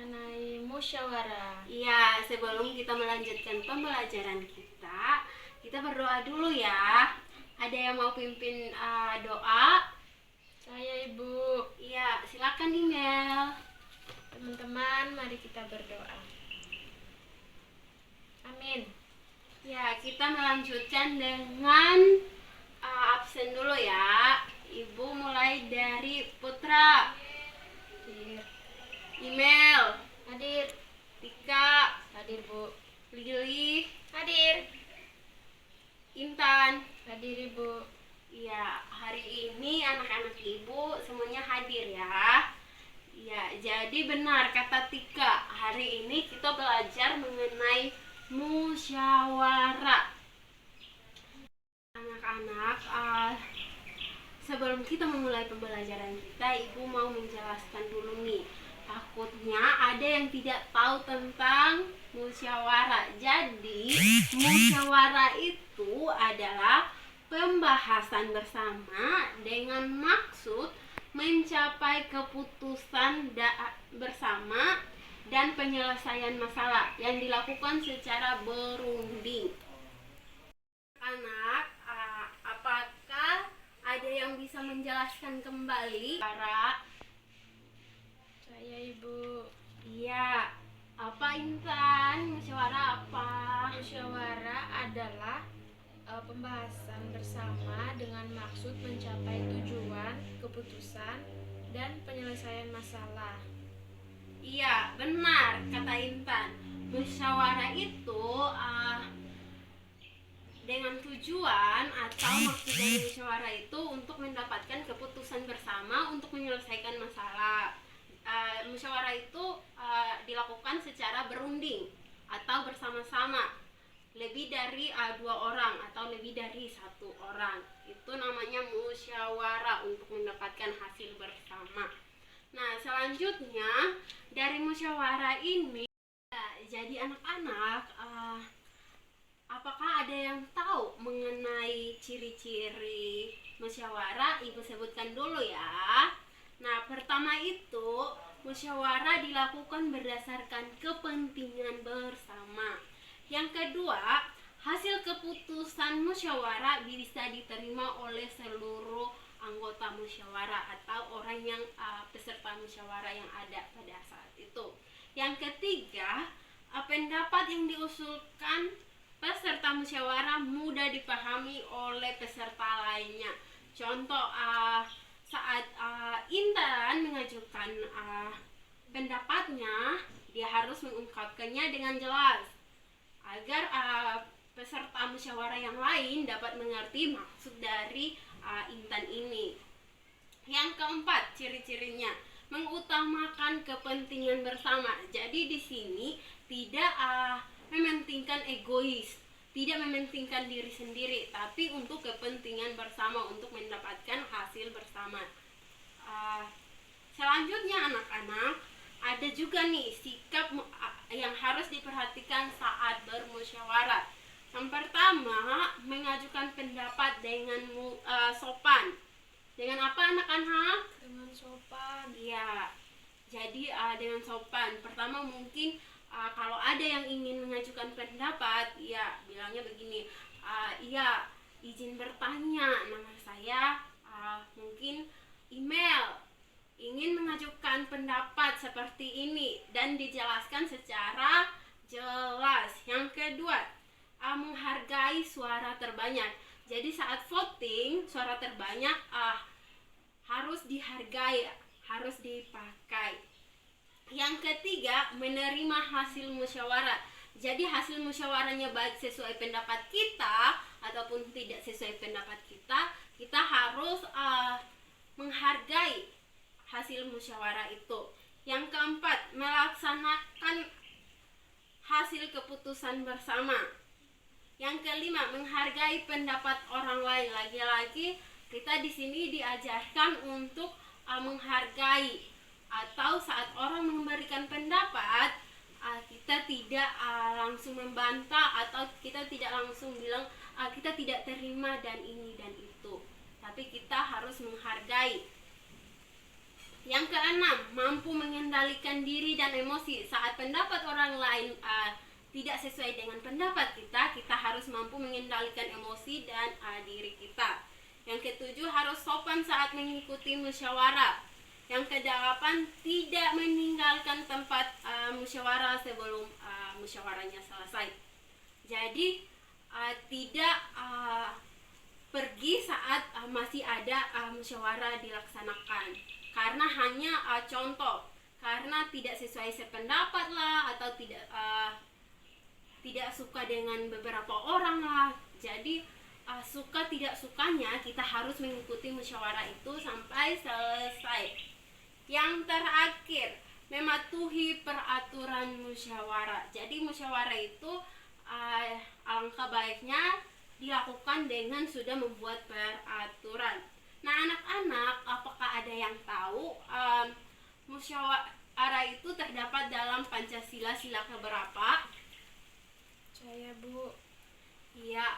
mengenai musyawarah. Iya, sebelum kita melanjutkan pembelajaran kita berdoa dulu ya. Ada yang mau pimpin doa? Saya Ibu. Iya, silakan email. Teman-teman, mari kita berdoa. Amin. Ya, kita melanjutkan dengan absen dulu ya. Ibu mulai dari Putra. Hadir. Email. Hadir. Tika. Hadir Bu. Lili. Hadir. Intan. Hadir Ibu. Iya, hari ini anak-anak ibu semuanya hadir ya. Iya, jadi benar kata Tika. Hari ini kita belajar mengenai musyawarah. Anak-anak, sebelum kita memulai pembelajaran kita, ibu mau menjelaskan dulu nih. Takutnya ada yang tidak tahu tentang musyawarah. Jadi, musyawarah itu adalah pembahasan bersama dengan maksud mencapai keputusan bersama dan penyelesaian masalah yang dilakukan secara berunding. Anak, apakah ada yang bisa menjelaskan kembali? Saya Ibu. Iya. Apa Intan? Musyawarah apa? Musyawarah adalah pembahasan bersama dengan maksud mencapai tujuan, keputusan, dan penyelesaian masalah. Iya, benar kata Intan. Musyawarah itu dengan tujuan atau maksud dari musyawarah itu untuk mendapatkan keputusan bersama untuk menyelesaikan masalah. Musyawarah itu dilakukan secara berunding atau bersama-sama, lebih dari 2 orang atau lebih dari 1 orang. Itu namanya musyawarah untuk mendapatkan hasil bersama. Nah, selanjutnya dari musyawarah ini, jadi anak-anak, apakah ada yang tahu mengenai ciri-ciri musyawarah? Ibu sebutkan dulu ya. Nah, pertama itu musyawarah dilakukan berdasarkan kepentingan bersama. Yang kedua, hasil keputusan musyawarah bisa diterima oleh seluruh anggota musyawarah atau orang yang peserta musyawarah yang ada pada saat itu. Yang ketiga, pendapat yang diusulkan peserta musyawarah mudah dipahami oleh peserta lainnya. Contoh, saat Intan mengajukan pendapatnya, dia harus mengungkapkannya dengan jelas agar peserta musyawarah yang lain dapat mengerti maksud dari Intan ini. Yang keempat, ciri-cirinya mengutamakan kepentingan bersama. Jadi di sini tidak mementingkan egois, tidak mementingkan diri sendiri, tapi untuk kepentingan bersama, untuk mendapatkan hasil bersama. Selanjutnya anak-anak, ada juga nih sikap yang harus diperhatikan saat bermusyawarah. Yang pertama, mengajukan pendapat dengan sopan. Dengan apa anak-anak? Dengan sopan. Iya. Jadi dengan sopan. Pertama mungkin kalau ada yang ingin mengajukan pendapat, ya bilangnya begini, iya, izin bertanya, nama saya mungkin email, ingin mengajukan pendapat seperti ini, dan dijelaskan secara jelas. Yang kedua, menghargai suara terbanyak. Jadi saat voting, suara terbanyak harus dihargai, harus dipakai. Yang ketiga, menerima hasil musyawarah. Jadi hasil musyawarahnya baik sesuai pendapat kita ataupun tidak sesuai pendapat kita, kita harus menghargai hasil musyawarah itu. Yang keempat, melaksanakan hasil keputusan bersama. Yang kelima, menghargai pendapat orang lain. Lagi-lagi kita di sini diajarkan untuk menghargai, atau saat orang memberikan pendapat, kita tidak langsung membantah atau kita tidak langsung bilang kita tidak terima dan ini dan itu, tapi kita harus menghargai. Yang keenam, mampu mengendalikan diri dan emosi. Saat pendapat orang lain tidak sesuai dengan pendapat kita, kita harus mampu mengendalikan emosi dan diri kita. Yang ketujuh, harus sopan saat mengikuti musyawarah. Yang kedelapan, tidak meninggalkan tempat musyawarah sebelum musyawarahnya selesai. Jadi tidak pergi saat masih ada musyawarah dilaksanakan, karena hanya contoh, karena tidak sesuai sependapat lah, atau tidak suka dengan beberapa orang lah. Jadi suka tidak sukanya kita harus mengikuti musyawarah itu sampai selesai. Yang terakhir, mematuhi peraturan musyawarah. Jadi musyawarah itu alangkah baiknya dilakukan dengan sudah membuat peraturan. Nah, anak-anak, apakah ada yang tahu musyawarah itu terdapat dalam Pancasila sila keberapa? Saya, Bu. Iya,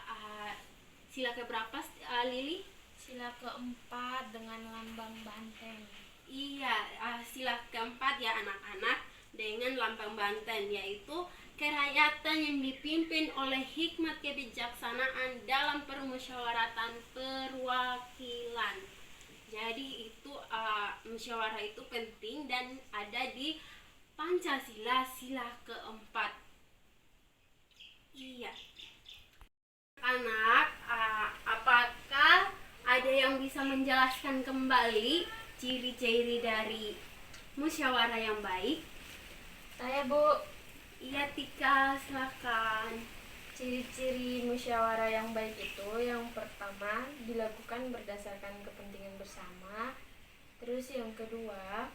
sila keberapa, Lili? Sila keempat dengan lambang banteng. Iya, sila keempat ya anak-anak, dengan lambang banteng, yaitu kerakyatan yang dipimpin oleh hikmat kebijaksanaan dalam permusyawaratan perwakilan. Jadi itu musyawarah itu penting dan ada di Pancasila sila keempat. Iya. Anak, apakah ada yang bisa menjelaskan kembali ciri-ciri dari musyawarah yang baik? Saya, Bu. Iya, Tika, silakan. Ciri-ciri musyawarah yang baik itu yang pertama dilakukan berdasarkan kepentingan bersama. Terus yang kedua,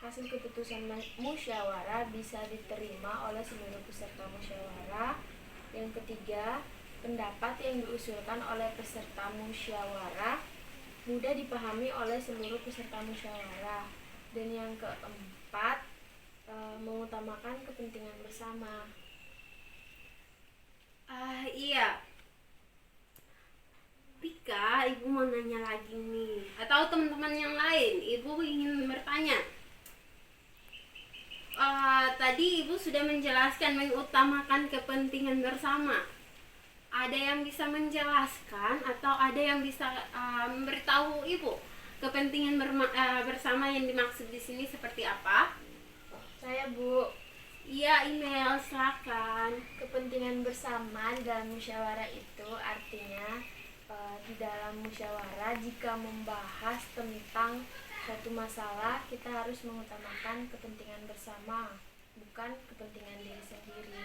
hasil keputusan musyawarah bisa diterima oleh seluruh peserta musyawarah. Yang ketiga, pendapat yang diusulkan oleh peserta musyawarah mudah dipahami oleh seluruh peserta musyawarah. Dan yang keempat, mengutamakan kepentingan bersama. Iya, Tika, ibu mau nanya lagi nih, atau teman-teman yang lain, ibu ingin bertanya. Tadi ibu sudah menjelaskan mengutamakan kepentingan bersama. Ada yang bisa menjelaskan atau ada yang bisa memberitahu ibu kepentingan bersama yang dimaksud di sini seperti apa? Saya, Bu. Iya, email, silakan. Kepentingan bersama dalam musyawarah itu artinya di dalam musyawarah jika membahas tentang suatu masalah, kita harus mengutamakan kepentingan bersama, bukan kepentingan diri sendiri.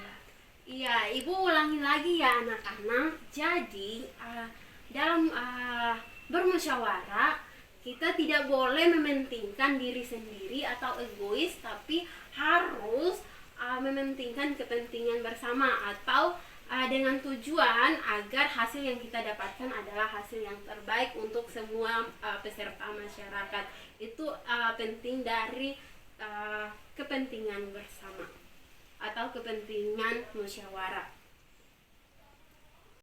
Iya, ibu ulangi lagi ya anak-anak. Jadi dalam bermusyawarah kita tidak boleh mementingkan diri sendiri atau egois, tapi harus mementingkan kepentingan bersama, atau dengan tujuan agar hasil yang kita dapatkan adalah hasil yang terbaik untuk semua peserta masyarakat. Itu penting dari kepentingan bersama atau kepentingan musyawarah.